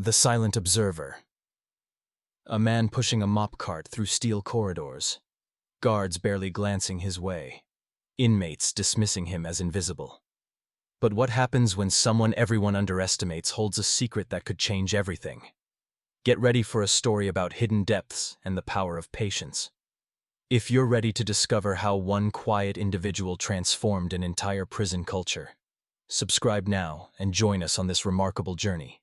The Silent Observer. A man pushing a mop cart through steel corridors. Guards barely glancing his way. Inmates dismissing him as invisible. But what happens when someone everyone underestimates holds a secret that could change everything? Get ready for a story about hidden depths and the power of patience. If you're ready to discover how one quiet individual transformed an entire prison culture, subscribe now and join us on this remarkable journey.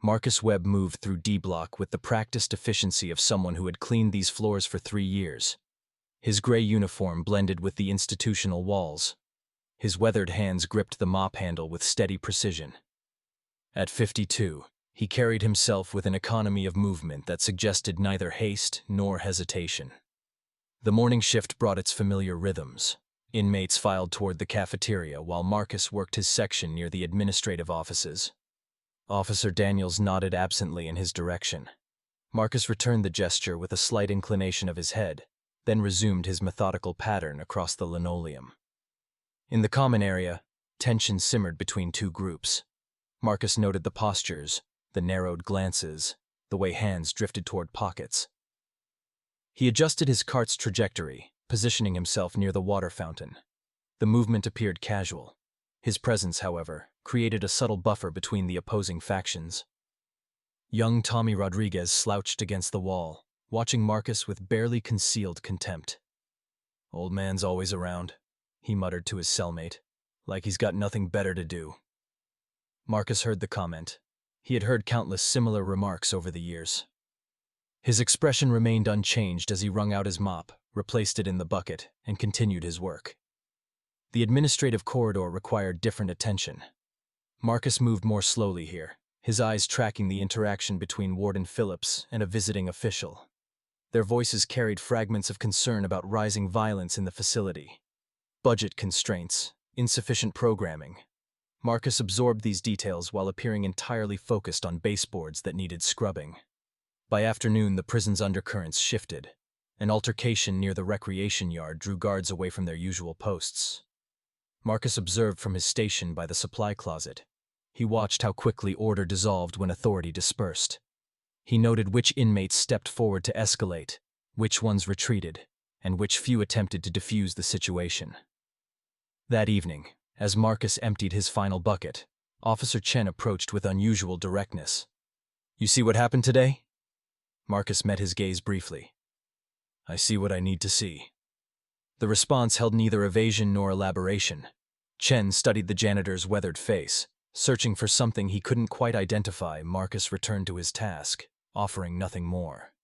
Marcus Webb moved through D Block with the practiced efficiency of someone who had cleaned these floors for 3 years. His gray uniform blended with the institutional walls. His weathered hands gripped the mop handle with steady precision. At 52, he carried himself with an economy of movement that suggested neither haste nor hesitation. The morning shift brought its familiar rhythms. Inmates filed toward the cafeteria while Marcus worked his section near the administrative offices. Officer Daniels nodded absently in his direction. Marcus returned the gesture with a slight inclination of his head, then resumed his methodical pattern across the linoleum. In the common area, tension simmered between two groups. Marcus noted the postures, the narrowed glances, the way hands drifted toward pockets. He adjusted his cart's trajectory, positioning himself near the water fountain. The movement appeared casual. His presence, however, created a subtle buffer between the opposing factions. Young Tommy Rodriguez slouched against the wall, watching Marcus with barely concealed contempt. "Old man's always around," he muttered to his cellmate, "like he's got nothing better to do." Marcus heard the comment. He had heard countless similar remarks over the years. His expression remained unchanged as he wrung out his mop, replaced it in the bucket, and continued his work. The administrative corridor required different attention. Marcus moved more slowly here, his eyes tracking the interaction between Warden Phillips and a visiting official. Their voices carried fragments of concern about rising violence in the facility. Budget constraints, insufficient programming. Marcus absorbed these details while appearing entirely focused on baseboards that needed scrubbing. By afternoon, the prison's undercurrents shifted. An altercation near the recreation yard drew guards away from their usual posts. Marcus observed from his station by the supply closet. He watched how quickly order dissolved when authority dispersed. He noted which inmates stepped forward to escalate, which ones retreated, and which few attempted to defuse the situation. That evening, as Marcus emptied his final bucket, Officer Chen approached with unusual directness. "You see what happened today?" Marcus met his gaze briefly. "I see what I need to see." The response held neither evasion nor elaboration. Chen studied the janitor's weathered face. Searching for something he couldn't quite identify, Marcus returned to his task, offering nothing more.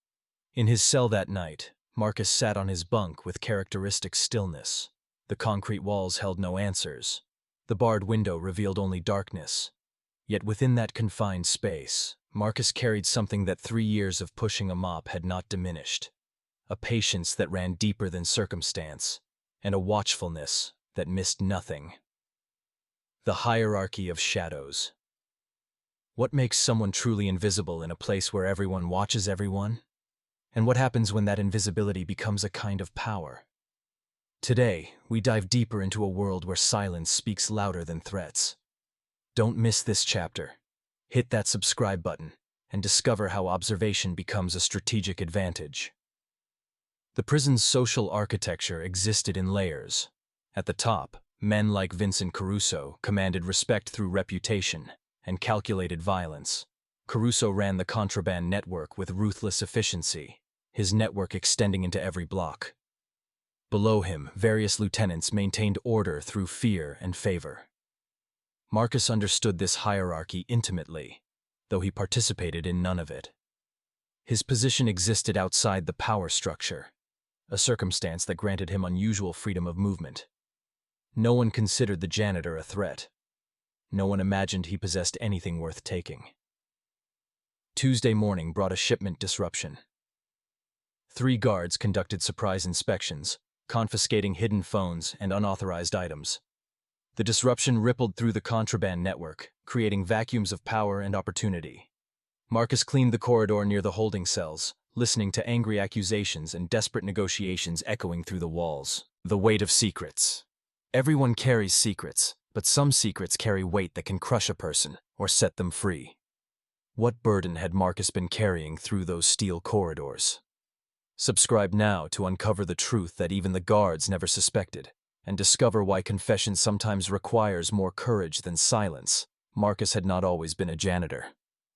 In his cell that night, Marcus sat on his bunk with characteristic stillness. The concrete walls held no answers. The barred window revealed only darkness. Yet within that confined space, Marcus carried something that 3 years of pushing a mop had not diminished. A patience that ran deeper than circumstance, and a watchfulness that missed nothing. The hierarchy of shadows. What makes someone truly invisible in a place where everyone watches everyone? And what happens when that invisibility becomes a kind of power? Today, we dive deeper into a world where silence speaks louder than threats. Don't miss this chapter. Hit that subscribe button and discover how observation becomes a strategic advantage. The prison's social architecture existed in layers. At the top, men like Vincent Caruso commanded respect through reputation and calculated violence. Caruso ran the contraband network with ruthless efficiency, his network extending into every block. Below him, various lieutenants maintained order through fear and favor. Marcus understood this hierarchy intimately, though he participated in none of it. His position existed outside the power structure, a circumstance that granted him unusual freedom of movement. No one considered the janitor a threat. No one imagined he possessed anything worth taking. Tuesday morning brought a shipment disruption. 3 guards conducted surprise inspections, confiscating hidden phones and unauthorized items. The disruption rippled through the contraband network, creating vacuums of power and opportunity. Marcus cleaned the corridor near the holding cells, listening to angry accusations and desperate negotiations echoing through the walls. The weight of secrets. Everyone carries secrets, but some secrets carry weight that can crush a person or set them free. What burden had Marcus been carrying through those steel corridors? Subscribe now to uncover the truth that even the guards never suspected, and discover why confession sometimes requires more courage than silence. Marcus had not always been a janitor.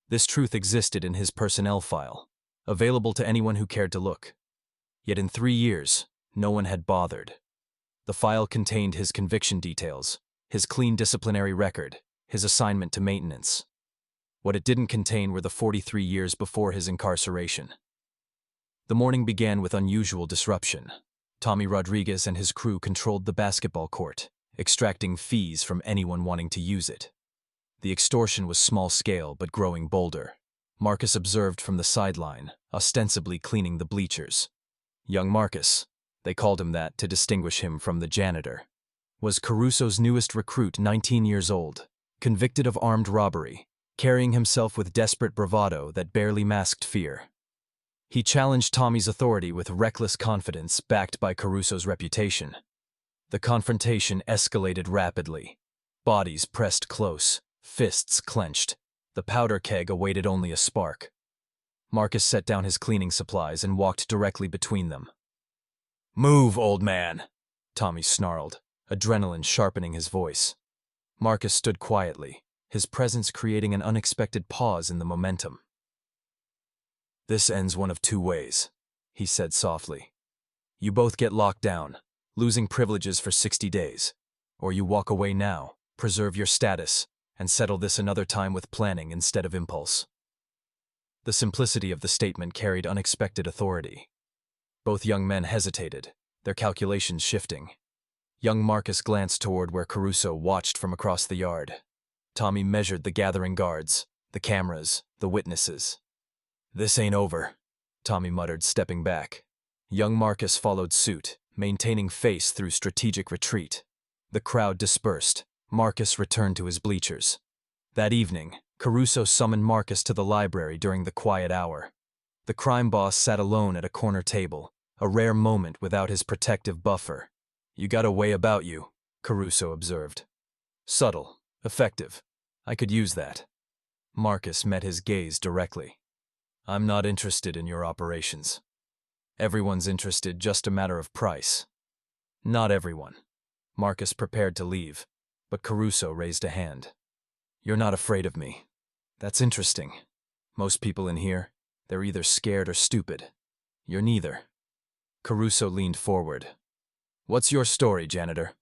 This truth existed in his personnel file, available to anyone who cared to look. Yet in 3 years, no one had bothered. The file contained his conviction details, his clean disciplinary record, his assignment to maintenance. What it didn't contain were the 43 years before his incarceration. The morning began with unusual disruption. Tommy Rodriguez and his crew controlled the basketball court, extracting fees from anyone wanting to use it. The extortion was small-scale but growing bolder. Marcus observed from the sideline, ostensibly cleaning the bleachers. Young Marcus, they called him that to distinguish him from the janitor, was Caruso's newest recruit, 19 years old, convicted of armed robbery, carrying himself with desperate bravado that barely masked fear. He challenged Tommy's authority with reckless confidence backed by Caruso's reputation. The confrontation escalated rapidly. Bodies pressed close, fists clenched. The powder keg awaited only a spark. Marcus set down his cleaning supplies and walked directly between them. "Move, old man," Tommy snarled, adrenaline sharpening his voice. Marcus stood quietly, his presence creating an unexpected pause in the momentum. "This ends one of 2 ways," he said softly. "You both get locked down, losing privileges for 60 days. Or you walk away now, preserve your status, and settle this another time with planning instead of impulse." The simplicity of the statement carried unexpected authority. Both young men hesitated, their calculations shifting. Young Marcus glanced toward where Caruso watched from across the yard. Tommy measured the gathering guards, the cameras, the witnesses. "This ain't over," Tommy muttered, stepping back. Young Marcus followed suit, maintaining face through strategic retreat. The crowd dispersed. Marcus returned to his bleachers. That evening, Caruso summoned Marcus to the library during the quiet hour. The crime boss sat alone at a corner table, a rare moment without his protective buffer. "You got a way about you," Caruso observed. "Subtle, effective. I could use that." Marcus met his gaze directly. "I'm not interested in your operations. Everyone's interested, just a matter of price." "Not everyone." Marcus prepared to leave, but Caruso raised a hand. "You're not afraid of me. That's interesting. Most people in here, they're either scared or stupid. You're neither." Caruso leaned forward. "What's your story, janitor?"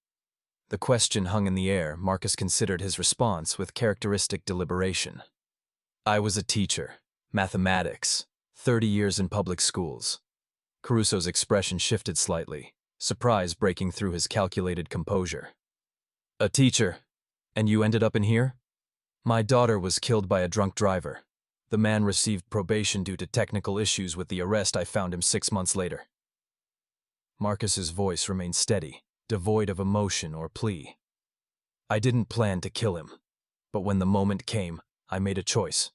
The question hung in the air. Marcus considered his response with characteristic deliberation. "I was a teacher. Mathematics. 30 years in public schools." Caruso's expression shifted slightly, surprise breaking through his calculated composure. "A teacher? And you ended up in here?" "My daughter was killed by a drunk driver. The man received probation due to technical issues with the arrest. I found him 6 months later." Marcus's voice remained steady, devoid of emotion or plea. "I didn't plan to kill him, but when the moment came, I made a choice."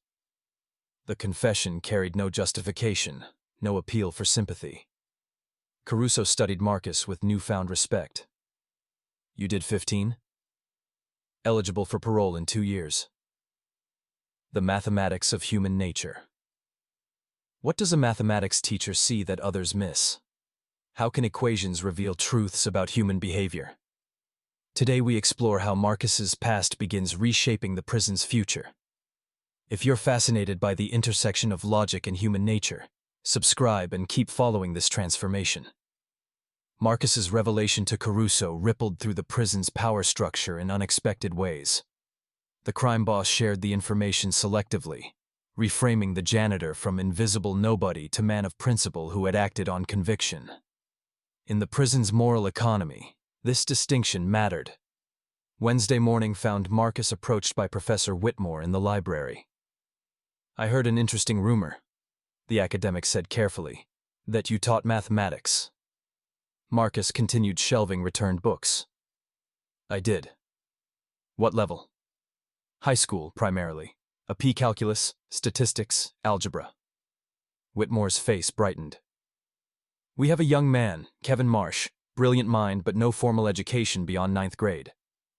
The confession carried no justification, no appeal for sympathy. Caruso studied Marcus with newfound respect. "You did 15? Eligible for parole in 2 years." The mathematics of human nature. What does a mathematics teacher see that others miss? How can equations reveal truths about human behavior? Today we explore how Marcus's past begins reshaping the prison's future. If you're fascinated by the intersection of logic and human nature, subscribe and keep following this transformation. Marcus's revelation to Caruso rippled through the prison's power structure in unexpected ways. The crime boss shared the information selectively, reframing the janitor from invisible nobody to man of principle who had acted on conviction. In the prison's moral economy, this distinction mattered. Wednesday morning found Marcus approached by Professor Whitmore in the library. "I heard an interesting rumor," the academic said carefully, "that you taught mathematics." Marcus continued shelving returned books. "I did." "What level?" "High school, primarily. A P calculus, statistics, algebra." Whitmore's face brightened. "We have a young man, Kevin Marsh, brilliant mind but no formal education beyond 9th grade.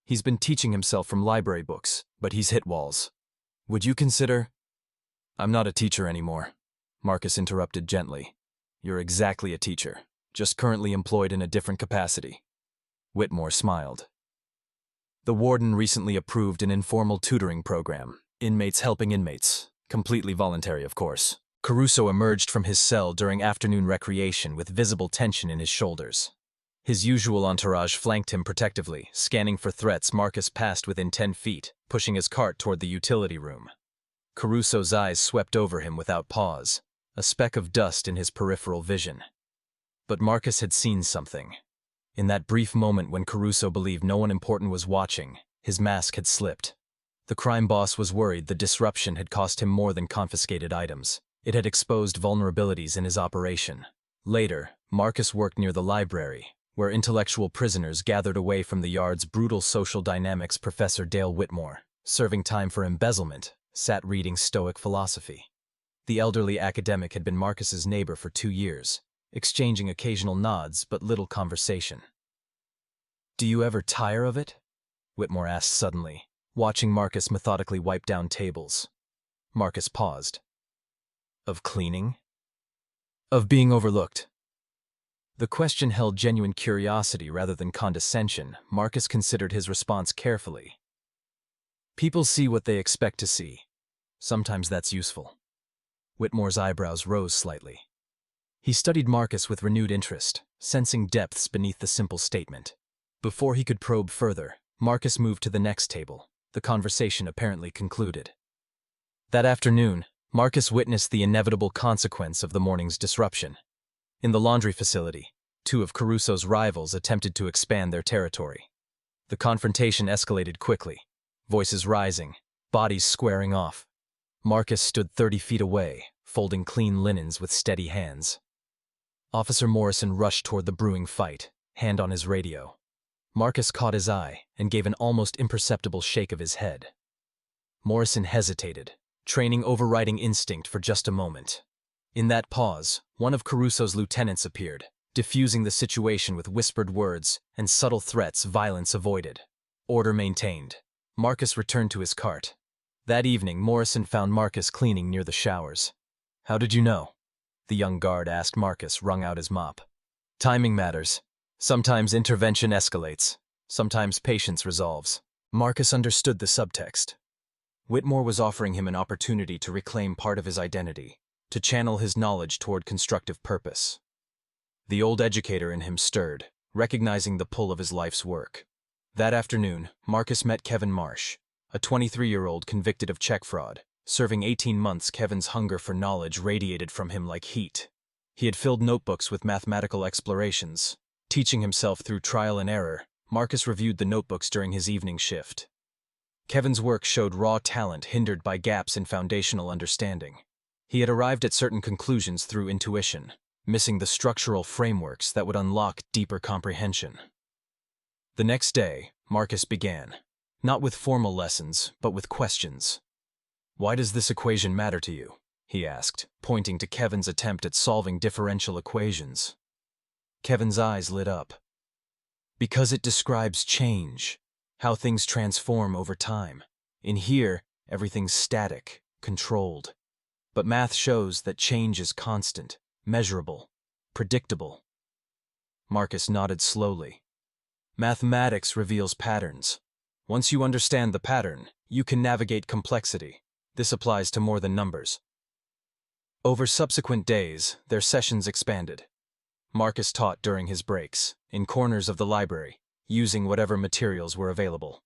He's been teaching himself from library books, but he's hit walls. Would you consider—" I'm not a teacher anymore, Marcus interrupted gently. You're exactly a teacher, just currently employed in a different capacity. Whitmore smiled. The warden recently approved an informal tutoring program, inmates helping inmates, completely voluntary, of course. Caruso emerged from his cell during afternoon recreation with visible tension in his shoulders. His usual entourage flanked him protectively, scanning for threats. Marcus passed within 10 feet, pushing his cart toward the utility room. Caruso's eyes swept over him without pause, a speck of dust in his peripheral vision. But Marcus had seen something. In that brief moment when Caruso believed no one important was watching, his mask had slipped. The crime boss was worried the disruption had cost him more than confiscated items. It had exposed vulnerabilities in his operation. Later, Marcus worked near the library, where intellectual prisoners gathered away from the yard's brutal social dynamics. Professor Dale Whitmore, serving time for embezzlement, sat reading Stoic philosophy. The elderly academic had been Marcus's neighbor for 2 years, exchanging occasional nods but little conversation. "Do you ever tire of it?" Whitmore asked suddenly, watching Marcus methodically wipe down tables. Marcus paused. "Of cleaning? Of being overlooked?" The question held genuine curiosity rather than condescension. Marcus considered his response carefully. "People see what they expect to see. Sometimes that's useful." Whitmore's eyebrows rose slightly. He studied Marcus with renewed interest, sensing depths beneath the simple statement. Before he could probe further, Marcus moved to the next table, the conversation apparently concluded. That afternoon, Marcus witnessed the inevitable consequence of the morning's disruption. In the laundry facility, 2 of Caruso's rivals attempted to expand their territory. The confrontation escalated quickly, voices rising, bodies squaring off. Marcus stood 30 feet away, folding clean linens with steady hands. Officer Morrison rushed toward the brewing fight, hand on his radio. Marcus caught his eye and gave an almost imperceptible shake of his head. Morrison hesitated, training overriding instinct for just a moment. In that pause, one of Caruso's lieutenants appeared, diffusing the situation with whispered words and subtle threats. Violence avoided. Order maintained. Marcus returned to his cart. That evening, Morrison found Marcus cleaning near the showers. "How did you know?" the young guard asked. Marcus wrung out his mop. "Timing matters. Sometimes intervention escalates. Sometimes patience resolves." Marcus understood the subtext. Whitmore was offering him an opportunity to reclaim part of his identity, to channel his knowledge toward constructive purpose. The old educator in him stirred, recognizing the pull of his life's work. That afternoon, Marcus met Kevin Marsh, a 23-year-old convicted of check fraud. Serving 18 months, Kevin's hunger for knowledge radiated from him like heat. He had filled notebooks with mathematical explorations. Teaching himself through trial and error, Marcus reviewed the notebooks during his evening shift. Kevin's work showed raw talent hindered by gaps in foundational understanding. He had arrived at certain conclusions through intuition, missing the structural frameworks that would unlock deeper comprehension. The next day, Marcus began, not with formal lessons, but with questions. "Why does this equation matter to you?" he asked, pointing to Kevin's attempt at solving differential equations. Kevin's eyes lit up. "Because it describes change, how things transform over time. In here, everything's static, controlled. But math shows that change is constant, measurable, predictable." Marcus nodded slowly. "Mathematics reveals patterns. Once you understand the pattern, you can navigate complexity. This applies to more than numbers." Over subsequent days, their sessions expanded. Marcus taught during his breaks, in corners of the library, using whatever materials were available.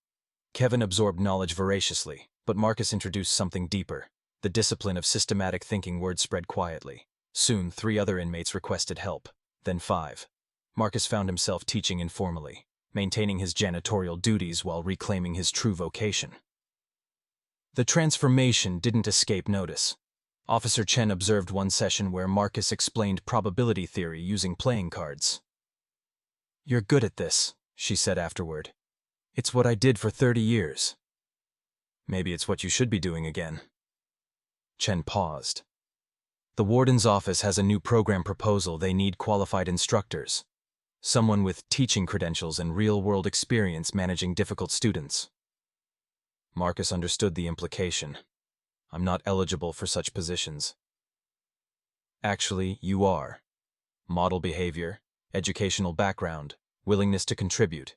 Kevin absorbed knowledge voraciously, but Marcus introduced something deeper. The discipline of systematic thinking. Word spread quietly. Soon, 3 other inmates requested help, then 5. Marcus found himself teaching informally, maintaining his janitorial duties while reclaiming his true vocation. The transformation didn't escape notice. Officer Chen observed one session where Marcus explained probability theory using playing cards. "You're good at this," she said afterward. "It's what I did for 30 years. Maybe it's what you should be doing again." Chen paused. "The warden's office has a new program proposal. They need qualified instructors. Someone with teaching credentials and real-world experience managing difficult students." Marcus understood the implication. I'm not eligible for such positions. Actually, you are. Model behavior, educational background, willingness to contribute.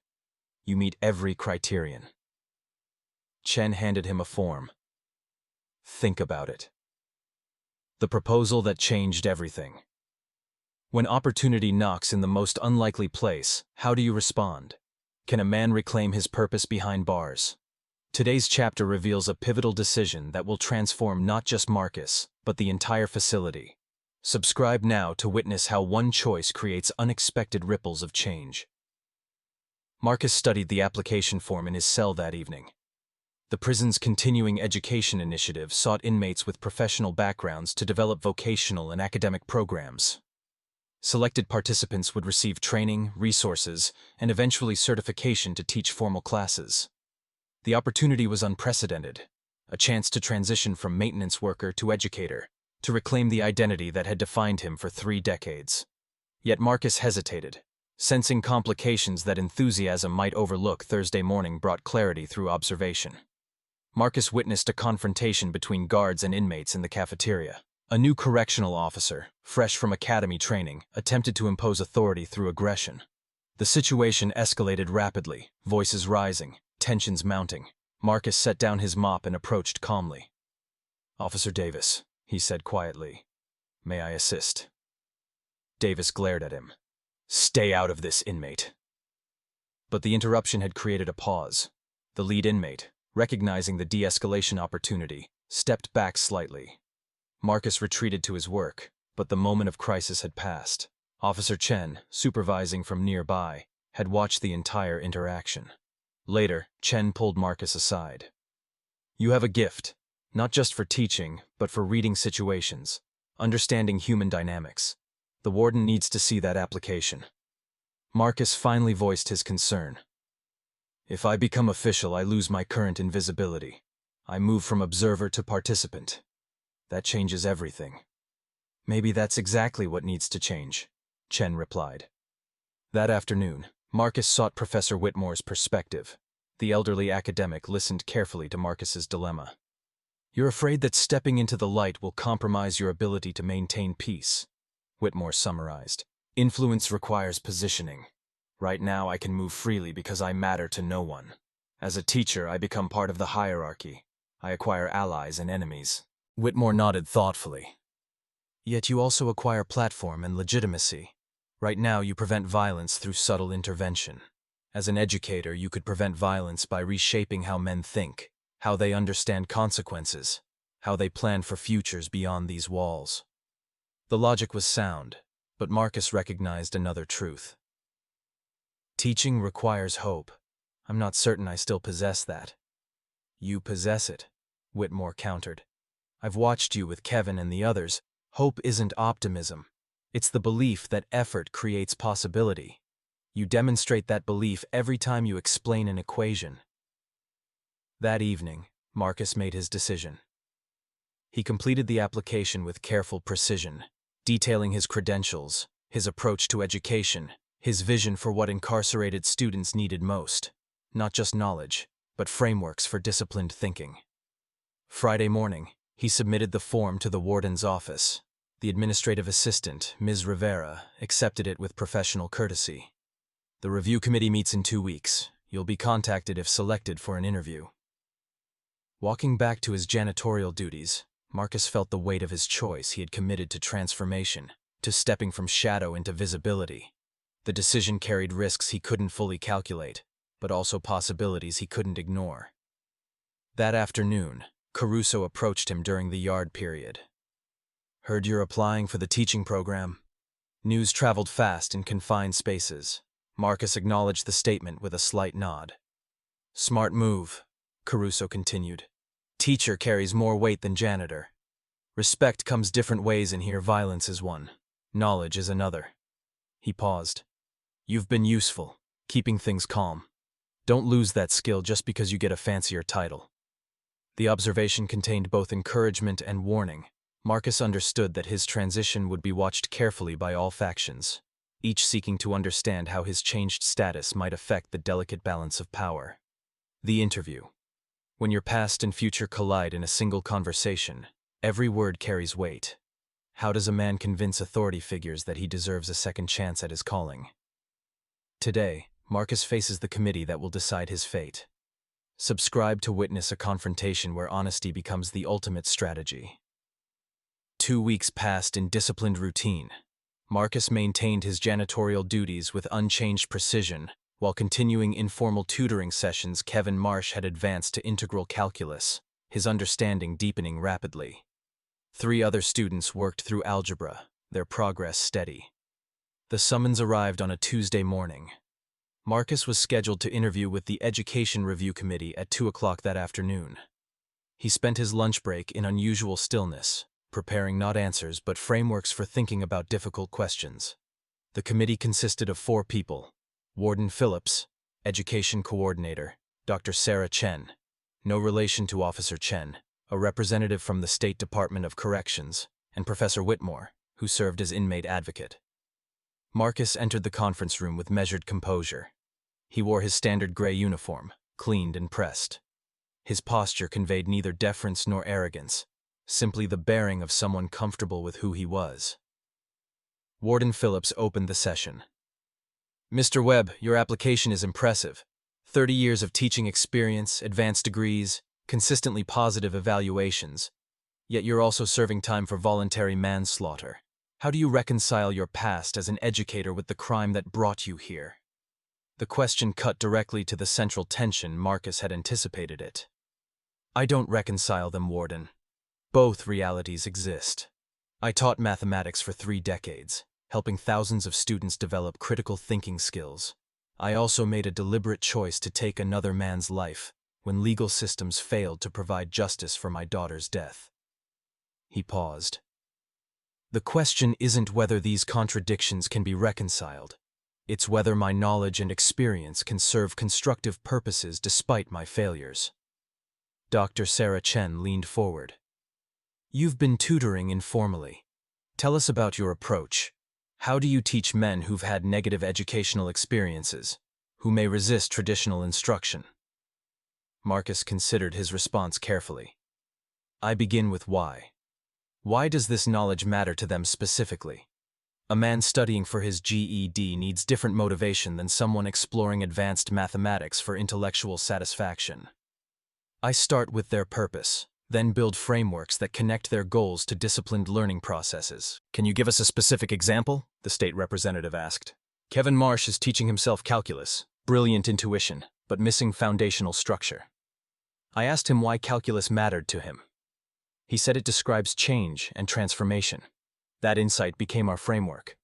You meet every criterion. Chen handed him a form. Think about it. The proposal that changed everything. When opportunity knocks in the most unlikely place, how do you respond? Can a man reclaim his purpose behind bars? Today's chapter reveals a pivotal decision that will transform not just Marcus, but the entire facility. Subscribe now to witness how one choice creates unexpected ripples of change. Marcus studied the application form in his cell that evening. The prison's continuing education initiative sought inmates with professional backgrounds to develop vocational and academic programs. Selected participants would receive training, resources, and eventually certification to teach formal classes. The opportunity was unprecedented, a chance to transition from maintenance worker to educator, to reclaim the identity that had defined him for 3 decades. Yet Marcus hesitated. Sensing complications that enthusiasm might overlook, Thursday morning brought clarity through observation. Marcus witnessed a confrontation between guards and inmates in the cafeteria. A new correctional officer, fresh from academy training, attempted to impose authority through aggression. The situation escalated rapidly, voices rising, tensions mounting. Marcus set down his mop and approached calmly. "Officer Davis," he said quietly, "may I assist?" Davis glared at him. "Stay out of this, inmate." But the interruption had created a pause. The lead inmate, recognizing the de-escalation opportunity, stepped back slightly. Marcus retreated to his work, but the moment of crisis had passed. Officer Chen, supervising from nearby, had watched the entire interaction. Later, Chen pulled Marcus aside. "You have a gift, not just for teaching, but for reading situations, understanding human dynamics. The warden needs to see that application." Marcus finally voiced his concern. "If I become official, I lose my current invisibility. I move from observer to participant. That changes everything." "Maybe that's exactly what needs to change," Chen replied. That afternoon, Marcus sought Professor Whitmore's perspective. The elderly academic listened carefully to Marcus's dilemma. "You're afraid that stepping into the light will compromise your ability to maintain peace," Whitmore summarized. "Influence requires positioning. Right now I can move freely because I matter to no one. As a teacher, I become part of the hierarchy. I acquire allies and enemies." Whitmore nodded thoughtfully. "Yet you also acquire platform and legitimacy. Right now you prevent violence through subtle intervention. As an educator, you could prevent violence by reshaping how men think, how they understand consequences, how they plan for futures beyond these walls." The logic was sound, but Marcus recognized another truth. "Teaching requires hope. I'm not certain I still possess that." "You possess it," Whitmore countered. "I've watched you with Kevin and the others. Hope isn't optimism. It's the belief that effort creates possibility. You demonstrate that belief every time you explain an equation." That evening, Marcus made his decision. He completed the application with careful precision, detailing his credentials, his approach to education, his vision for what incarcerated students needed most. Not just knowledge, but frameworks for disciplined thinking. Friday morning, he submitted the form to the warden's office. The administrative assistant, Ms. Rivera, accepted it with professional courtesy. "The review committee meets in 2 weeks. You'll be contacted if selected for an interview." Walking back to his janitorial duties, Marcus felt the weight of his choice. He had committed to transformation, to stepping from shadow into visibility. The decision carried risks he couldn't fully calculate, but also possibilities he couldn't ignore. That afternoon, Caruso approached him during the yard period. "Heard you're applying for the teaching program." News traveled fast in confined spaces. Marcus acknowledged the statement with a slight nod. "Smart move," Caruso continued. "Teacher carries more weight than janitor. Respect comes different ways in here. Violence is one. Knowledge is another." He paused. "You've been useful, keeping things calm. Don't lose that skill just because you get a fancier title." The observation contained both encouragement and warning. Marcus understood that his transition would be watched carefully by all factions, each seeking to understand how his changed status might affect the delicate balance of power. The interview. When your past and future collide in a single conversation, every word carries weight. How does a man convince authority figures that he deserves a second chance at his calling? Today, Marcus faces the committee that will decide his fate. Subscribe to witness a confrontation where honesty becomes the ultimate strategy. 2 weeks passed in disciplined routine. Marcus maintained his janitorial duties with unchanged precision. While continuing informal tutoring sessions, Kevin Marsh had advanced to integral calculus, his understanding deepening rapidly. 3 other students worked through algebra, their progress steady. The summons arrived on a Tuesday morning. Marcus was scheduled to interview with the Education Review Committee at 2 o'clock that afternoon. He spent his lunch break in unusual stillness, preparing not answers but frameworks for thinking about difficult questions. The committee consisted of 4 people: Warden Phillips, Education Coordinator, Dr. Sarah Chen, no relation to Officer Chen, a representative from the State Department of Corrections, and Professor Whitmore, who served as inmate advocate. Marcus entered the conference room with measured composure. He wore his standard gray uniform, cleaned and pressed. His posture conveyed neither deference nor arrogance, simply the bearing of someone comfortable with who he was. Warden Phillips opened the session. Mr. Webb, your application is impressive. 30 years of teaching experience, advanced degrees, consistently positive evaluations. Yet you're also serving time for voluntary manslaughter. How do you reconcile your past as an educator with the crime that brought you here? The question cut directly to the central tension. Marcus had anticipated it. I don't reconcile them, Warden. Both realities exist. I taught mathematics for 3 decades, helping thousands of students develop critical thinking skills. I also made a deliberate choice to take another man's life when legal systems failed to provide justice for my daughter's death. He paused. The question isn't whether these contradictions can be reconciled. It's whether my knowledge and experience can serve constructive purposes despite my failures. Dr. Sarah Chen leaned forward. You've been tutoring informally. Tell us about your approach. How do you teach men who've had negative educational experiences, who may resist traditional instruction? Marcus considered his response carefully. I begin with why. Why does this knowledge matter to them specifically? A man studying for his GED needs different motivation than someone exploring advanced mathematics for intellectual satisfaction. I start with their purpose, then build frameworks that connect their goals to disciplined learning processes. Can you give us a specific example? The state representative asked. Kevin Marsh is teaching himself calculus, brilliant intuition, but missing foundational structure. I asked him why calculus mattered to him. He said it describes change and transformation. That insight became our framework.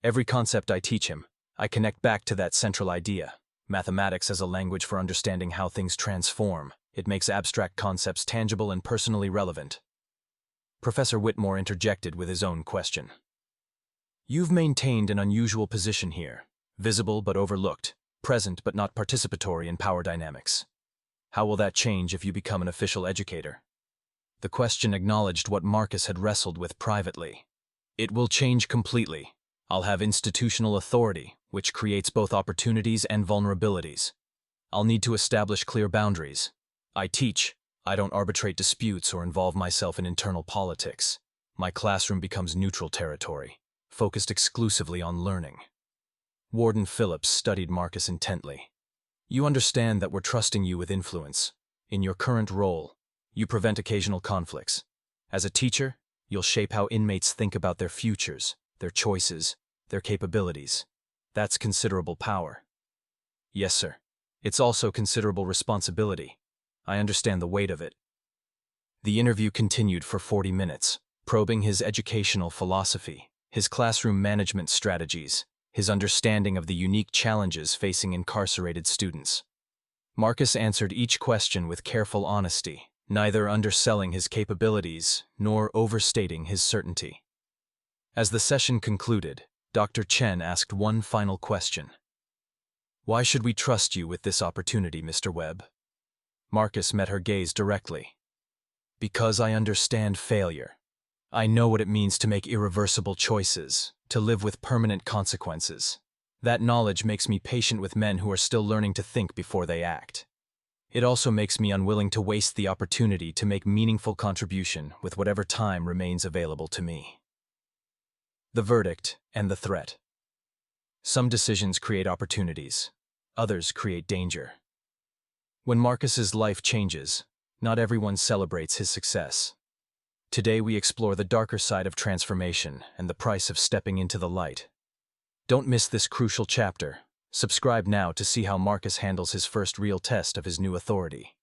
Every concept I teach him, I connect back to that central idea. Mathematics as a language for understanding how things transform. It makes abstract concepts tangible and personally relevant. Professor Whitmore interjected with his own question. You've maintained an unusual position here, visible but overlooked, present but not participatory in power dynamics. How will that change if you become an official educator? The question acknowledged what Marcus had wrestled with privately. It will change completely. I'll have institutional authority, which creates both opportunities and vulnerabilities. I'll need to establish clear boundaries. I teach. I don't arbitrate disputes or involve myself in internal politics. My classroom becomes neutral territory, focused exclusively on learning. Warden Phillips studied Marcus intently. You understand that we're trusting you with influence. In your current role, you prevent occasional conflicts. As a teacher, you'll shape how inmates think about their futures, their choices, their capabilities. That's considerable power. Yes, sir. It's also considerable responsibility. I understand the weight of it. The interview continued for 40 minutes, probing his educational philosophy, his classroom management strategies, his understanding of the unique challenges facing incarcerated students. Marcus answered each question with careful honesty, neither underselling his capabilities nor overstating his certainty. As the session concluded, Dr. Chen asked one final question. Why should we trust you with this opportunity, Mr. Webb? Marcus met her gaze directly. Because I understand failure. I know what it means to make irreversible choices, to live with permanent consequences. That knowledge makes me patient with men who are still learning to think before they act. It also makes me unwilling to waste the opportunity to make meaningful contribution with whatever time remains available to me. The verdict and the threat. Some decisions create opportunities. Others create danger. When Marcus's life changes, not everyone celebrates his success. Today we explore the darker side of transformation and the price of stepping into the light. Don't miss this crucial chapter. Subscribe now to see how Marcus handles his first real test of his new authority.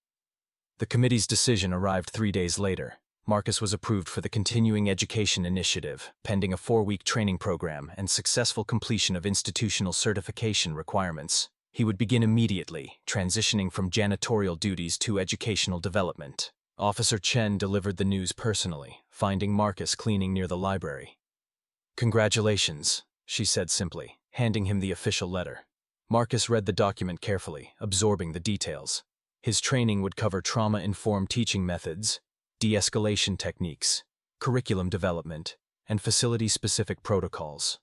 The committee's decision arrived 3 days later. Marcus was approved for the Continuing Education Initiative, pending a 4-week training program and successful completion of institutional certification requirements. He would begin immediately, transitioning from janitorial duties to educational development. Officer Chen delivered the news personally, finding Marcus cleaning near the library. "Congratulations," she said simply, handing him the official letter. Marcus read the document carefully, absorbing the details. His training would cover trauma-informed teaching methods, de-escalation techniques, curriculum development, and facility-specific protocols.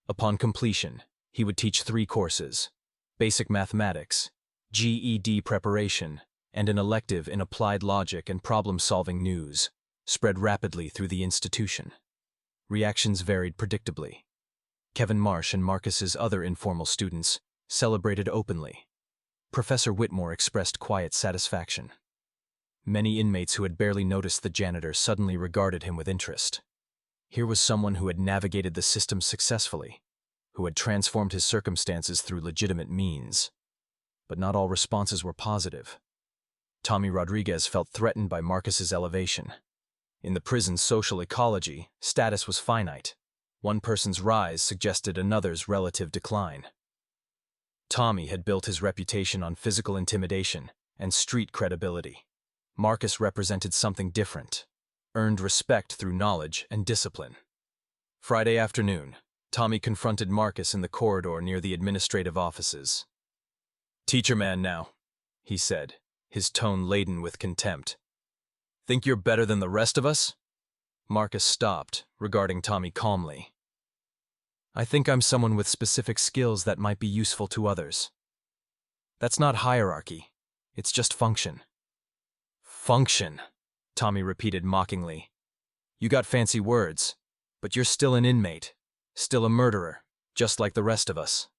Upon completion, he would teach 3 courses: basic mathematics, GED preparation, and an elective in applied logic and problem-solving news, spread rapidly through the institution. Reactions varied predictably. Kevin Marsh and Marcus's other informal students celebrated openly. Professor Whitmore expressed quiet satisfaction. Many inmates who had barely noticed the janitor suddenly regarded him with interest. Here was someone who had navigated the system successfully, who had transformed his circumstances through legitimate means. But not all responses were positive. Tommy Rodriguez felt threatened by Marcus's elevation. In the prison's social ecology, status was finite. One person's rise suggested another's relative decline. Tommy had built his reputation on physical intimidation and street credibility. Marcus represented something different, earned respect through knowledge and discipline. Friday afternoon, Tommy confronted Marcus in the corridor near the administrative offices. "Teacher man now," he said, his tone laden with contempt. "Think you're better than the rest of us?" Marcus stopped, regarding Tommy calmly. "I think I'm someone with specific skills that might be useful to others. That's not hierarchy. It's just function." "Function," Tommy repeated mockingly. "You got fancy words, but you're still an inmate, still a murderer, just like the rest of us."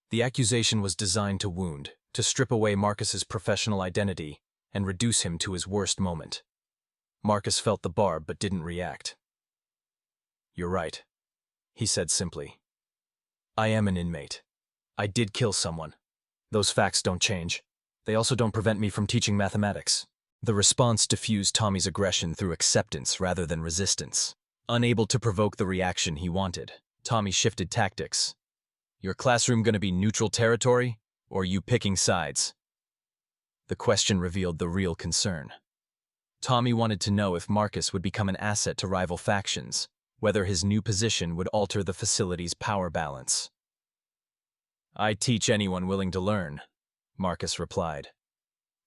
The accusation was designed to wound, to strip away Marcus's professional identity and reduce him to his worst moment. Marcus felt the barb but didn't react. "You're right," he said simply. "I am an inmate. I did kill someone. Those facts don't change. They also don't prevent me from teaching mathematics." The response diffused Tommy's aggression through acceptance rather than resistance. Unable to provoke the reaction he wanted, Tommy shifted tactics. "Your classroom gonna be neutral territory, or you picking sides?" The question revealed the real concern. Tommy wanted to know if Marcus would become an asset to rival factions, whether his new position would alter the facility's power balance. "I teach anyone willing to learn," Marcus replied.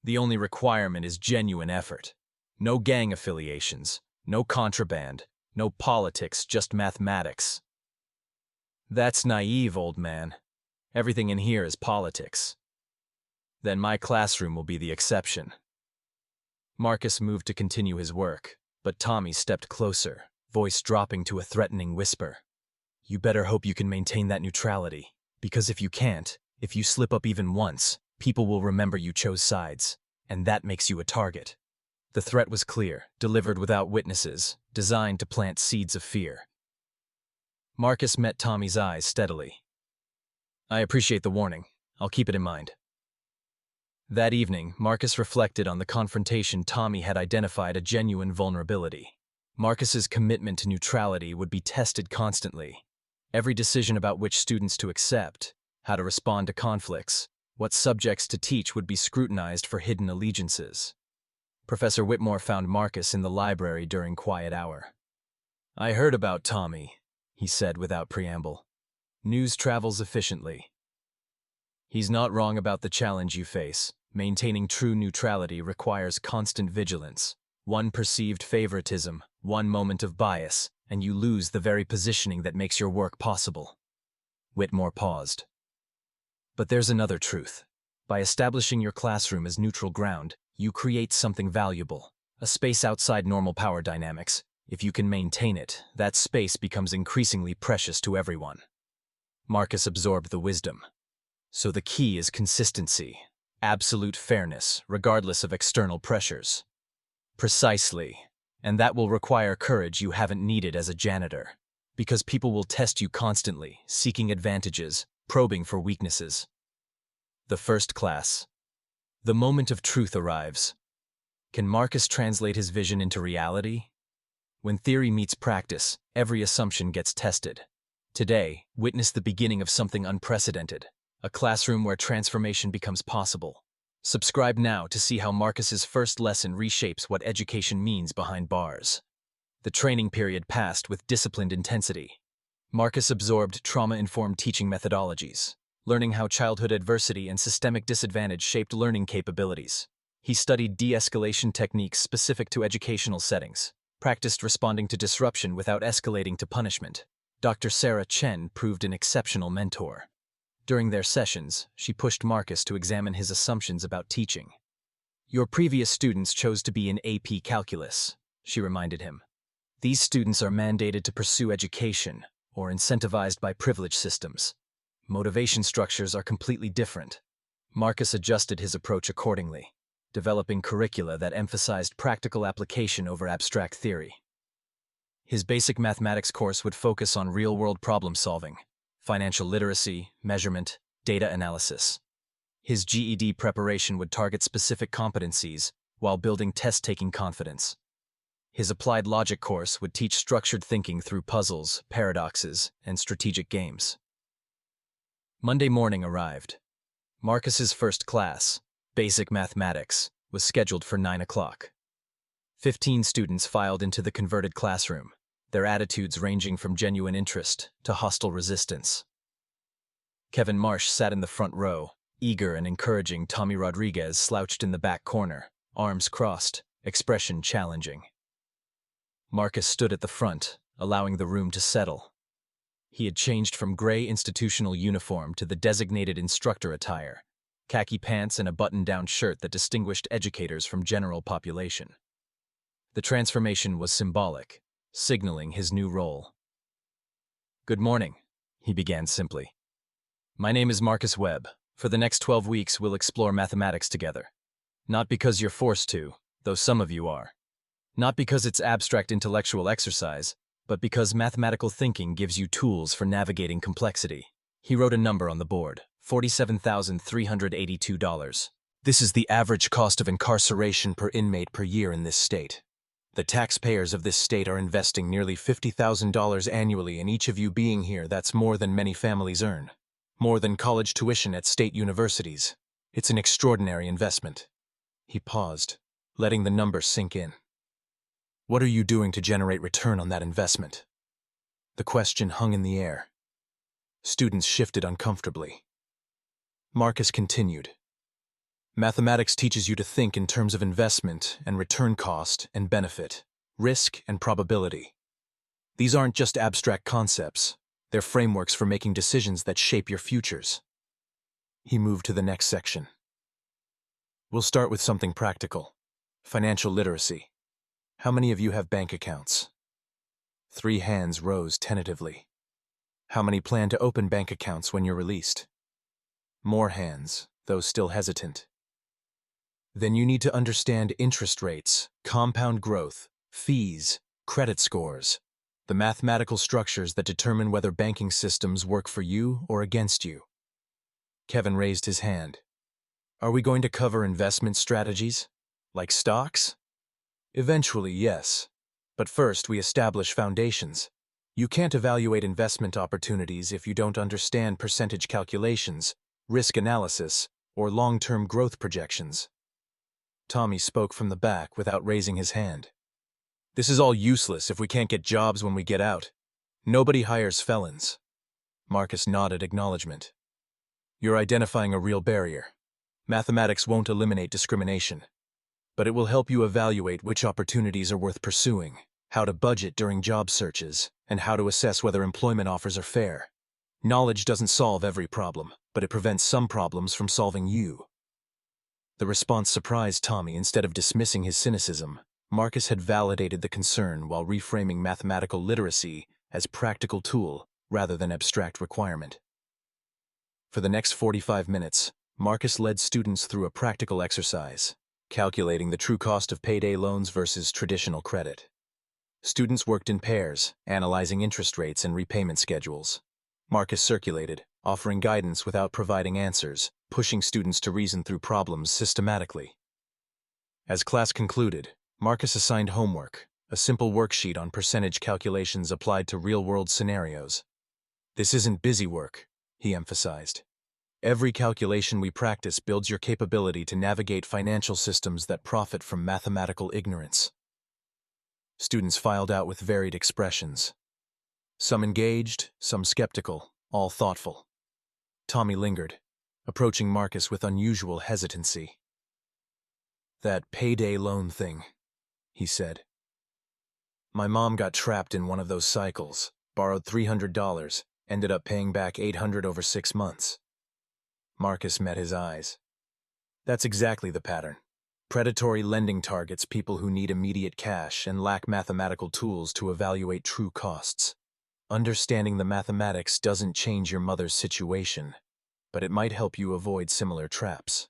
"The only requirement is genuine effort. No gang affiliations, no contraband, no politics, just mathematics." "That's naive, old man. Everything in here is politics." "Then my classroom will be the exception." Marcus moved to continue his work, but Tommy stepped closer, voice dropping to a threatening whisper. "You better hope you can maintain that neutrality, because if you can't, if you slip up even once, people will remember you chose sides, and that makes you a target." The threat was clear, delivered without witnesses, designed to plant seeds of fear. Marcus met Tommy's eyes steadily. "I appreciate the warning. I'll keep it in mind." That evening, Marcus reflected on the confrontation Tommy had identified a genuine vulnerability. Marcus's commitment to neutrality would be tested constantly. Every decision about which students to accept, how to respond to conflicts, what subjects to teach would be scrutinized for hidden allegiances. Professor Whitmore found Marcus in the library during quiet hour. "I heard about Tommy," he said without preamble. "News travels efficiently. He's not wrong about the challenge you face. Maintaining true neutrality requires constant vigilance. One perceived favoritism, one moment of bias, and you lose the very positioning that makes your work possible." Whitmore paused. "But there's another truth. By establishing your classroom as neutral ground, you create something valuable, a space outside normal power dynamics. If you can maintain it, that space becomes increasingly precious to everyone. Marcus absorbed the wisdom. So the key is consistency, absolute fairness, regardless of external pressures. Precisely. And that will require courage you haven't needed as a janitor. Because people will test you constantly, seeking advantages, probing for weaknesses. The first class. The moment of truth arrives. Can Marcus translate his vision into reality? When theory meets practice, every assumption gets tested. Today, witness the beginning of something unprecedented, a classroom where transformation becomes possible. Subscribe now to see how Marcus's first lesson reshapes what education means behind bars. The training period passed with disciplined intensity. Marcus absorbed trauma-informed teaching methodologies, learning how childhood adversity and systemic disadvantage shaped learning capabilities. He studied de-escalation techniques specific to educational settings, practiced responding to disruption without escalating to punishment. Dr. Sarah Chen proved an exceptional mentor. During their sessions, she pushed Marcus to examine his assumptions about teaching. Your previous students chose to be in AP Calculus, she reminded him. These students are mandated to pursue education, or incentivized by privilege systems. Motivation structures are completely different. Marcus adjusted his approach accordingly, developing curricula that emphasized practical application over abstract theory. His basic mathematics course would focus on real-world problem-solving, financial literacy, measurement, data analysis. His GED preparation would target specific competencies while building test-taking confidence. His applied logic course would teach structured thinking through puzzles, paradoxes, and strategic games. Monday morning arrived. Marcus's first class, Basic Mathematics, was scheduled for 9 o'clock. 15 students filed into the converted classroom, their attitudes ranging from genuine interest to hostile resistance. Kevin Marsh sat in the front row, eager and encouraging. Tommy Rodriguez slouched in the back corner, arms crossed, expression challenging. Marcus stood at the front, allowing the room to settle. He had changed from gray institutional uniform to the designated instructor attire, khaki pants and a button-down shirt that distinguished educators from general population. The transformation was symbolic, signaling his new role. "Good morning," he began simply. "My name is Marcus Webb. For the next 12 weeks, we'll explore mathematics together. Not because you're forced to, though some of you are. Not because it's abstract intellectual exercise, but because mathematical thinking gives you tools for navigating complexity." He wrote a number on the board, $47,382. "This is the average cost of incarceration per inmate per year in this state. The taxpayers of this state are investing nearly $50,000 annually in each of you being here. That's more than many families earn. More than college tuition at state universities. It's an extraordinary investment." He paused, letting the number sink in. "What are you doing to generate return on that investment?" The question hung in the air. Students shifted uncomfortably. Marcus continued. "Mathematics teaches you to think in terms of investment and return cost and benefit, risk and probability. These aren't just abstract concepts. They're frameworks for making decisions that shape your futures." He moved to the next section. "We'll start with something practical. Financial literacy. How many of you have bank accounts?" 3 hands rose tentatively. "How many plan to open bank accounts when you're released?" More hands, those still hesitant. "Then you need to understand interest rates, compound growth, fees, credit scores, the mathematical structures that determine whether banking systems work for you or against you." Kevin raised his hand. "Are we going to cover investment strategies? Like stocks?" "Eventually, yes. But first we establish foundations. You can't evaluate investment opportunities if you don't understand percentage calculations, risk analysis, or long-term growth projections." Tommy spoke from the back without raising his hand. "This is all useless if we can't get jobs when we get out. Nobody hires felons." Marcus nodded acknowledgement. "You're identifying a real barrier. Mathematics won't eliminate discrimination, but it will help you evaluate which opportunities are worth pursuing, how to budget during job searches, and how to assess whether employment offers are fair. Knowledge doesn't solve every problem, but it prevents some problems from solving you." The response surprised Tommy. Instead of dismissing his cynicism, Marcus had validated the concern while reframing mathematical literacy as practical tool rather than abstract requirement. For the next 45 minutes, Marcus led students through a practical exercise, calculating the true cost of payday loans versus traditional credit. Students worked in pairs, analyzing interest rates and repayment schedules. Marcus circulated, offering guidance without providing answers, pushing students to reason through problems systematically. As class concluded, Marcus assigned homework, a simple worksheet on percentage calculations applied to real-world scenarios. "This isn't busy work," he emphasized. "Every calculation we practice builds your capability to navigate financial systems that profit from mathematical ignorance." Students filed out with varied expressions. Some engaged, some skeptical, all thoughtful. Tommy lingered, approaching Marcus with unusual hesitancy. "That payday loan thing," he said. "My mom got trapped in one of those cycles, borrowed $300, ended up paying back $800 over 6 months. Marcus met his eyes. "That's exactly the pattern. Predatory lending targets people who need immediate cash and lack mathematical tools to evaluate true costs. Understanding the mathematics doesn't change your mother's situation, but it might help you avoid similar traps."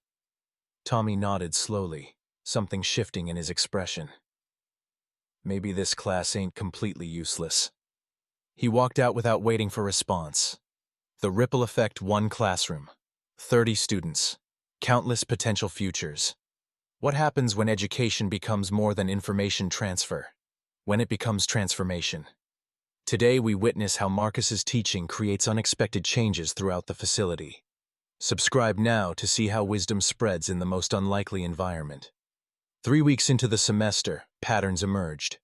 Tommy nodded slowly, something shifting in his expression. Maybe this class ain't completely useless. He walked out without waiting for response. The ripple effect: one classroom, 30 students, countless potential futures. What happens when education becomes more than information transfer? When it becomes transformation? Today we witness how Marcus's teaching creates unexpected changes throughout the facility. Subscribe now to see how wisdom spreads in the most unlikely environment. 3 weeks into the semester, patterns emerged.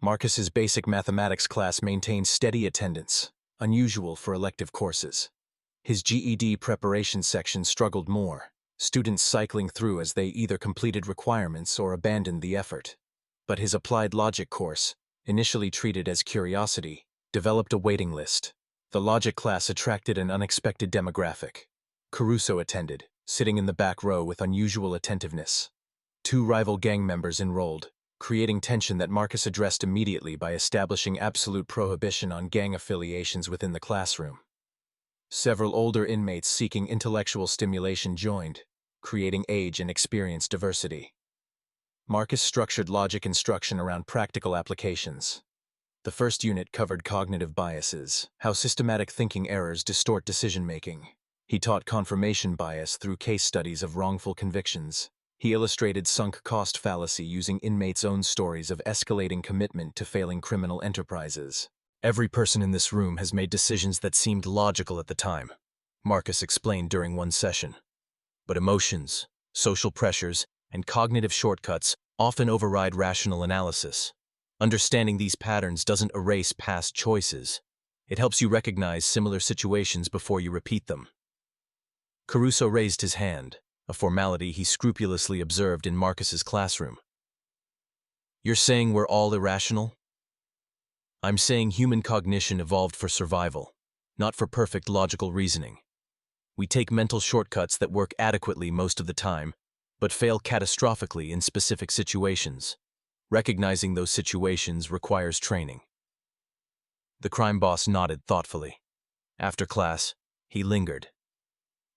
Marcus's basic mathematics class maintained steady attendance, unusual for elective courses. His GED preparation section struggled more, students cycling through as they either completed requirements or abandoned the effort. But his applied logic course, initially treated as curiosity, developed a waiting list. The logic class attracted an unexpected demographic. Caruso attended, sitting in the back row with unusual attentiveness. 2 rival gang members enrolled, creating tension that Marcus addressed immediately by establishing absolute prohibition on gang affiliations within the classroom. Several older inmates seeking intellectual stimulation joined, creating age and experience diversity. Marcus structured logic instruction around practical applications. The first unit covered cognitive biases, how systematic thinking errors distort decision-making. He taught confirmation bias through case studies of wrongful convictions. He illustrated sunk cost fallacy using inmates' own stories of escalating commitment to failing criminal enterprises. "Every person in this room has made decisions that seemed logical at the time," Marcus explained during one session. "But emotions, social pressures, and cognitive shortcuts often override rational analysis. Understanding these patterns doesn't erase past choices. It helps you recognize similar situations before you repeat them." Caruso raised his hand, a formality he scrupulously observed in Marcus's classroom. "You're saying we're all irrational?" "I'm saying human cognition evolved for survival, not for perfect logical reasoning. We take mental shortcuts that work adequately most of the time, but fail catastrophically in specific situations. Recognizing those situations requires training." The crime boss nodded thoughtfully. After class, he lingered.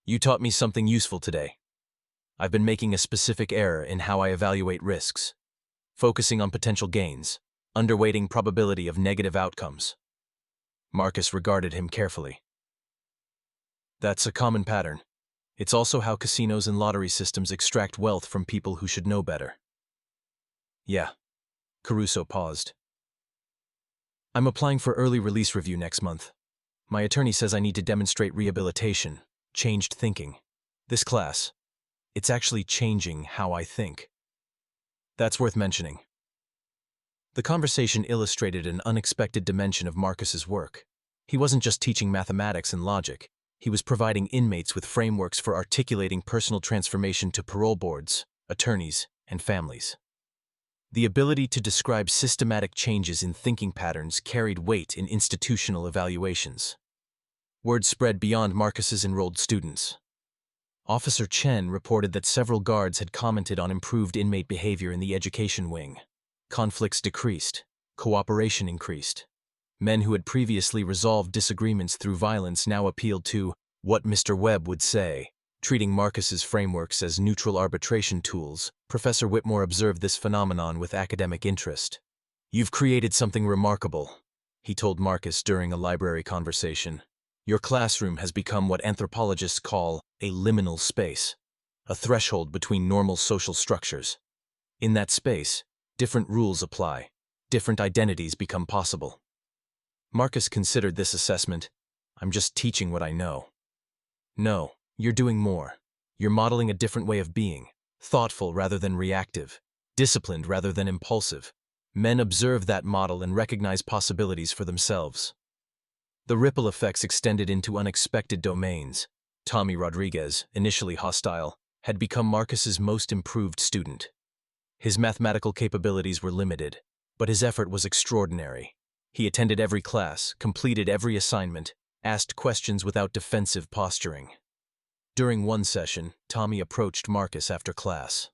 "You taught me something useful today. I've been making a specific error in how I evaluate risks, focusing on potential gains, underweighting probability of negative outcomes." Marcus regarded him carefully. "That's a common pattern. It's also how casinos and lottery systems extract wealth from people who should know better." "Yeah." Caruso paused. "I'm applying for early release review next month. My attorney says I need to demonstrate rehabilitation, changed thinking. This class, it's actually changing how I think." "That's worth mentioning." The conversation illustrated an unexpected dimension of Marcus's work. He wasn't just teaching mathematics and logic. He was providing inmates with frameworks for articulating personal transformation to parole boards, attorneys, and families. The ability to describe systematic changes in thinking patterns carried weight in institutional evaluations. Word spread beyond Marcus's enrolled students. Officer Chen reported that several guards had commented on improved inmate behavior in the education wing. Conflicts decreased. Cooperation increased. Men who had previously resolved disagreements through violence now appealed to what Mr. Webb would say. Treating Marcus's frameworks as neutral arbitration tools, Professor Whitmore observed this phenomenon with academic interest. "You've created something remarkable," he told Marcus during a library conversation. "Your classroom has become what anthropologists call a liminal space, a threshold between normal social structures. In that space, different rules apply, different identities become possible." Marcus considered this assessment. "I'm just teaching what I know." "No, you're doing more. You're modeling a different way of being, thoughtful rather than reactive, disciplined rather than impulsive. Men observe that model and recognize possibilities for themselves." The ripple effects extended into unexpected domains. Tommy Rodriguez, initially hostile, had become Marcus's most improved student. His mathematical capabilities were limited, but his effort was extraordinary. He attended every class, completed every assignment, asked questions without defensive posturing. During one session, Tommy approached Marcus after class.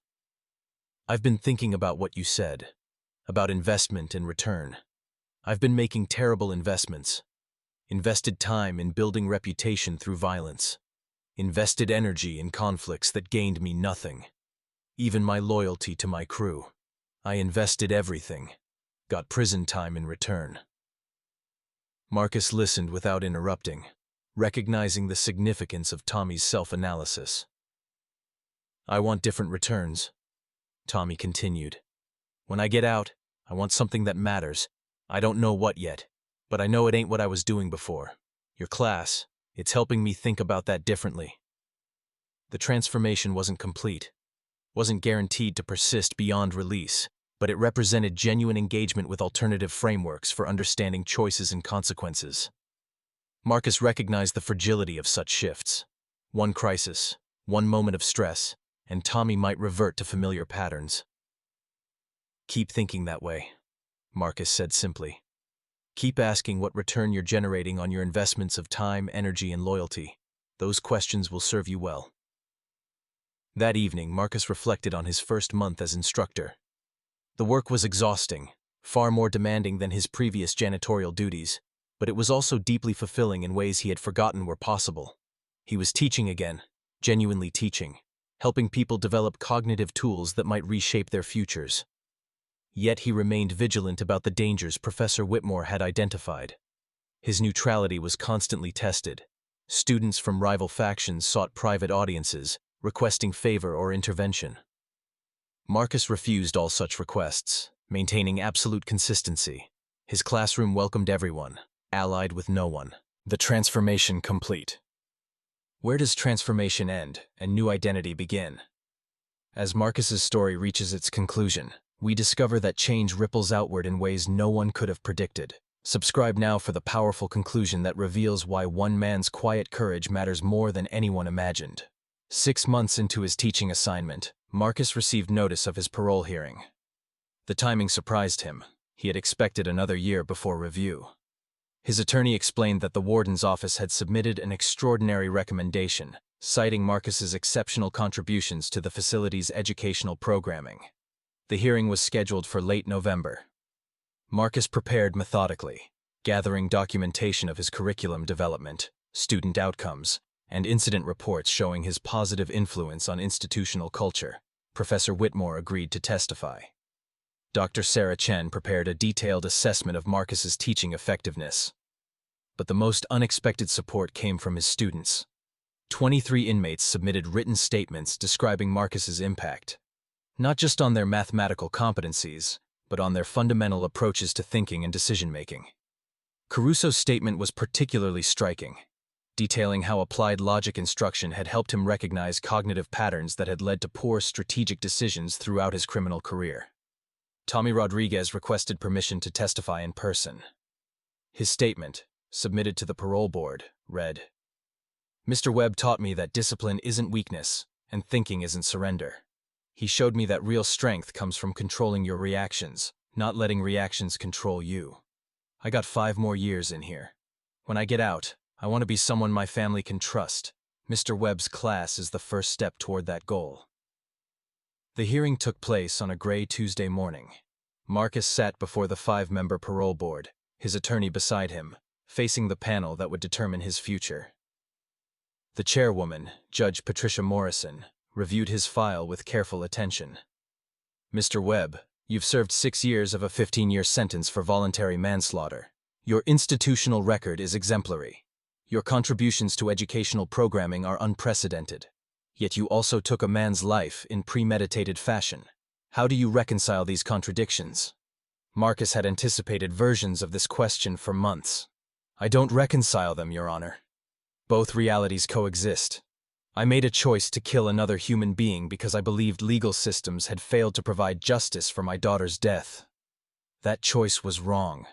"I've been thinking about what you said, about investment and return. I've been making terrible investments. Invested time in building reputation through violence. Invested energy in conflicts that gained me nothing. Even my loyalty to my crew. I invested everything. Got prison time in return." Marcus listened without interrupting, recognizing the significance of Tommy's self-analysis. "I want different returns," Tommy continued. "When I get out, I want something that matters. I don't know what yet, but I know it ain't what I was doing before. Your class, it's helping me think about that differently." The transformation wasn't complete, wasn't guaranteed to persist beyond release, but it represented genuine engagement with alternative frameworks for understanding choices and consequences. Marcus recognized the fragility of such shifts. One crisis, one moment of stress, and Tommy might revert to familiar patterns. "Keep thinking that way," Marcus said simply. "Keep asking what return you're generating on your investments of time, energy, and loyalty. Those questions will serve you well." That evening, Marcus reflected on his first month as instructor. The work was exhausting, far more demanding than his previous janitorial duties, but it was also deeply fulfilling in ways he had forgotten were possible. He was teaching again, genuinely teaching, helping people develop cognitive tools that might reshape their futures. Yet he remained vigilant about the dangers Professor Whitmore had identified. His neutrality was constantly tested. Students from rival factions sought private audiences, requesting favor or intervention. Marcus refused all such requests, maintaining absolute consistency. His classroom welcomed everyone, allied with no one. The transformation complete. Where does transformation end and new identity begin? As Marcus's story reaches its conclusion, we discover that change ripples outward in ways no one could have predicted. Subscribe now for the powerful conclusion that reveals why one man's quiet courage matters more than anyone imagined. 6 months into his teaching assignment, Marcus received notice of his parole hearing. The timing surprised him. He had expected another year before review. His attorney explained that the warden's office had submitted an extraordinary recommendation, citing Marcus's exceptional contributions to the facility's educational programming. The hearing was scheduled for late November. Marcus prepared methodically, gathering documentation of his curriculum development, student outcomes, and incident reports showing his positive influence on institutional culture. Professor Whitmore agreed to testify. Dr. Sarah Chen prepared a detailed assessment of Marcus's teaching effectiveness. But the most unexpected support came from his students. 23 inmates submitted written statements describing Marcus's impact, not just on their mathematical competencies, but on their fundamental approaches to thinking and decision-making. Caruso's statement was particularly striking, detailing how applied logic instruction had helped him recognize cognitive patterns that had led to poor strategic decisions throughout his criminal career. Tommy Rodriguez requested permission to testify in person. His statement, submitted to the parole board, read, "Mr. Webb taught me that discipline isn't weakness, and thinking isn't surrender. He showed me that real strength comes from controlling your reactions, not letting reactions control you. I got 5 more years in here. When I get out, I want to be someone my family can trust, Mr. Webb's class is the first step toward that goal. The hearing took place on a gray Tuesday morning. Marcus sat before the 5-member parole board, his attorney beside him, facing the panel that would determine his future. The chairwoman, Judge Patricia Morrison, reviewed his file with careful attention. Mr. Webb, you've served 6 years of a 15-year sentence for voluntary manslaughter. Your institutional record is exemplary. Your contributions to educational programming are unprecedented. Yet you also took a man's life in premeditated fashion. How do you reconcile these contradictions? Marcus had anticipated versions of this question for months. I don't reconcile them, Your Honor. Both realities coexist. I made a choice to kill another human being because I believed legal systems had failed to provide justice for my daughter's death. That choice was wrong.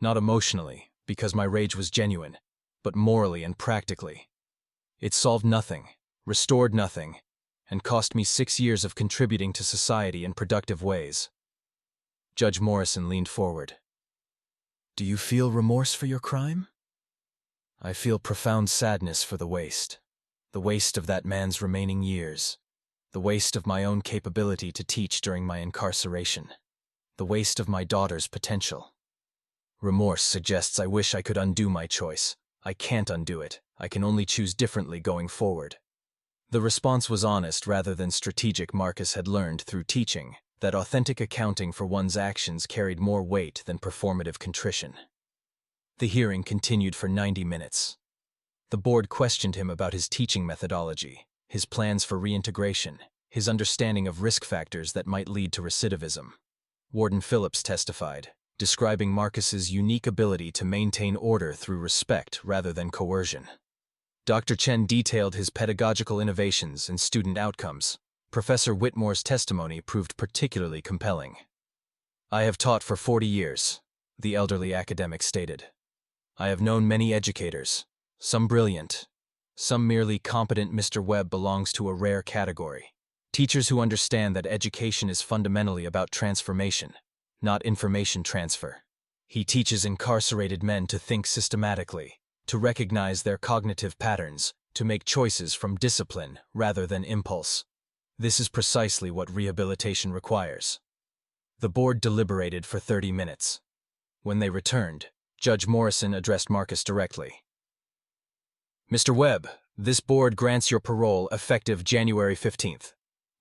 Not emotionally, because my rage was genuine, but morally and practically. It solved nothing, restored nothing, and cost me 6 years of contributing to society in productive ways. Judge Morrison leaned forward. Do you feel remorse for your crime? I feel profound sadness for the waste of that man's remaining years, the waste of my own capability to teach during my incarceration, the waste of my daughter's potential. Remorse suggests I wish I could undo my choice. I can't undo it. I can only choose differently going forward. The response was honest rather than strategic. Marcus had learned through teaching that authentic accounting for one's actions carried more weight than performative contrition. The hearing continued for 90 minutes. The board questioned him about his teaching methodology, his plans for reintegration, his understanding of risk factors that might lead to recidivism. Warden Phillips testified, describing Marcus's unique ability to maintain order through respect rather than coercion. Dr. Chen detailed his pedagogical innovations and student outcomes. Professor Whitmore's testimony proved particularly compelling. I have taught for 40 years, the elderly academic stated. I have known many educators, some brilliant, some merely competent. Mr. Webb belongs to a rare category. Teachers who understand that education is fundamentally about transformation, not information transfer. He teaches incarcerated men to think systematically, to recognize their cognitive patterns, to make choices from discipline rather than impulse. This is precisely what rehabilitation requires. The board deliberated for 30 minutes. When they returned, Judge Morrison addressed Marcus directly. Mr. Webb, this board grants your parole effective January 15th.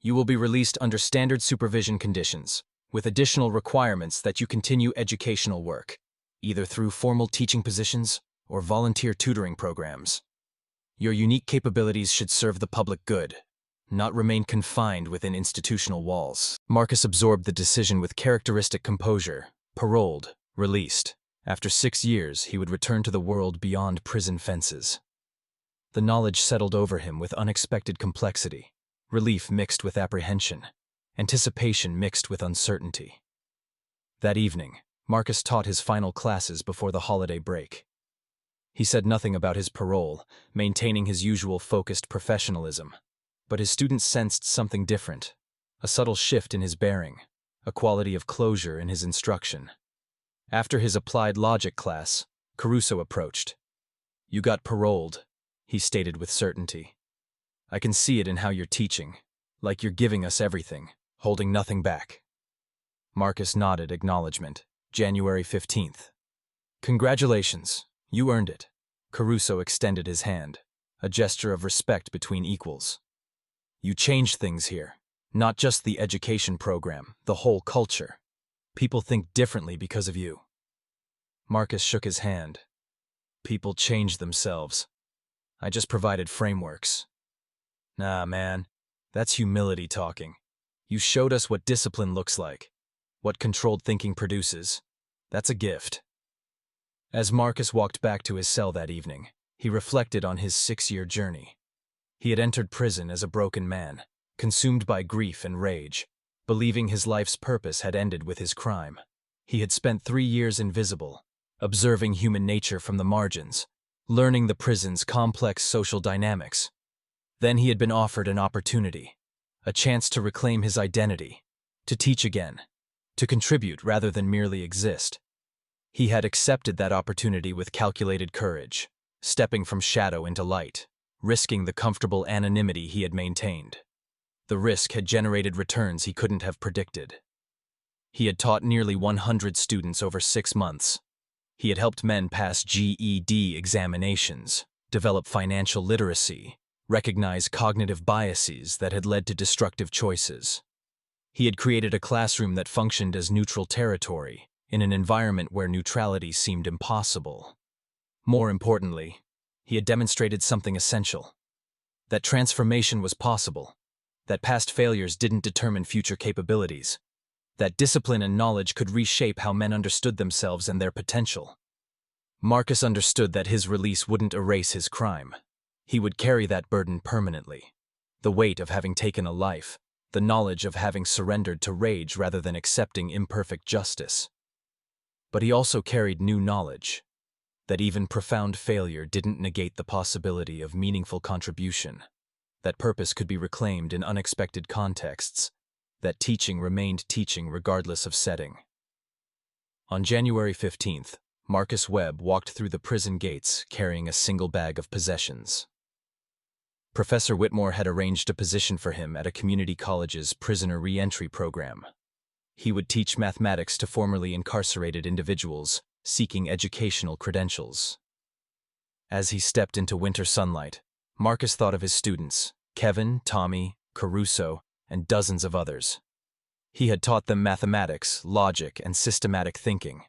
You will be released under standard supervision conditions, with additional requirements that you continue educational work, either through formal teaching positions or volunteer tutoring programs. Your unique capabilities should serve the public good, not remain confined within institutional walls. Marcus absorbed the decision with characteristic composure. Paroled, released. After 6 years, he would return to the world beyond prison fences. The knowledge settled over him with unexpected complexity, relief mixed with apprehension, anticipation mixed with uncertainty. That evening, Marcus taught his final classes before the holiday break. He said nothing about his parole, maintaining his usual focused professionalism, but his students sensed something different, a subtle shift in his bearing, a quality of closure in his instruction. After his applied logic class, Caruso approached. You got paroled, he stated with certainty. I can see it in how you're teaching, like you're giving us everything, holding nothing back. Marcus nodded acknowledgement. January 15th. Congratulations, you earned it. Caruso extended his hand, a gesture of respect between equals. You changed things here, not just the education program, the whole culture. People think differently because of you. Marcus shook his hand. People change themselves. I just provided frameworks. Nah, man, that's humility talking. You showed us what discipline looks like, what controlled thinking produces. That's a gift. As Marcus walked back to his cell that evening, he reflected on his 6-year journey. He had entered prison as a broken man, consumed by grief and rage, believing his life's purpose had ended with his crime. He had spent 3 years invisible, observing human nature from the margins, learning the prison's complex social dynamics. Then he had been offered an opportunity, a chance to reclaim his identity, to teach again, to contribute rather than merely exist. He had accepted that opportunity with calculated courage, stepping from shadow into light, risking the comfortable anonymity he had maintained. The risk had generated returns he couldn't have predicted. He had taught nearly 100 students over 6 months. He had helped men pass GED examinations, develop financial literacy, recognize cognitive biases that had led to destructive choices. He had created a classroom that functioned as neutral territory in an environment where neutrality seemed impossible. More importantly, he had demonstrated something essential: that transformation was possible, that past failures didn't determine future capabilities, that discipline and knowledge could reshape how men understood themselves and their potential. Marcus understood that his release wouldn't erase his crime. He would carry that burden permanently. The weight of having taken a life, the knowledge of having surrendered to rage rather than accepting imperfect justice. But he also carried new knowledge, that even profound failure didn't negate the possibility of meaningful contribution, that purpose could be reclaimed in unexpected contexts, that teaching remained teaching regardless of setting. On January 15th, Marcus Webb walked through the prison gates carrying a single bag of possessions. Professor Whitmore had arranged a position for him at a community college's prisoner re-entry program. He would teach mathematics to formerly incarcerated individuals seeking educational credentials. As he stepped into winter sunlight, Marcus thought of his students, Kevin, Tommy, Caruso, and dozens of others. He had taught them mathematics, logic, and systematic thinking.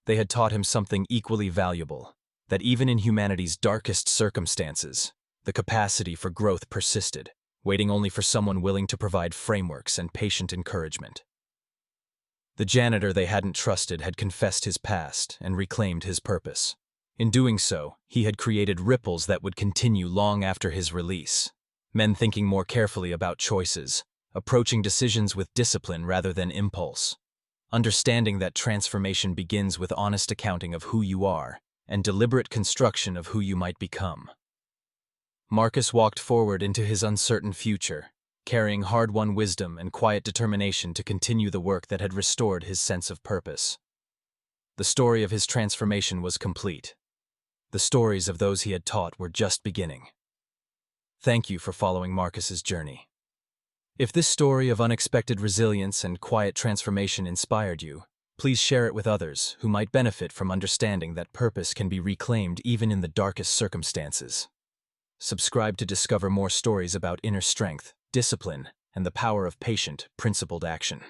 They had taught him something equally valuable, that even in humanity's darkest circumstances, the capacity for growth persisted, waiting only for someone willing to provide frameworks and patient encouragement. The janitor they hadn't trusted had confessed his past and reclaimed his purpose. In doing so, he had created ripples that would continue long after his release. Men thinking more carefully about choices, approaching decisions with discipline rather than impulse, understanding that transformation begins with honest accounting of who you are and deliberate construction of who you might become. Marcus walked forward into his uncertain future, carrying hard-won wisdom and quiet determination to continue the work that had restored his sense of purpose. The story of his transformation was complete. The stories of those he had taught were just beginning. Thank you for following Marcus's journey. If this story of unexpected resilience and quiet transformation inspired you, please share it with others who might benefit from understanding that purpose can be reclaimed even in the darkest circumstances. Subscribe to discover more stories about inner strength, discipline, and the power of patient, principled action.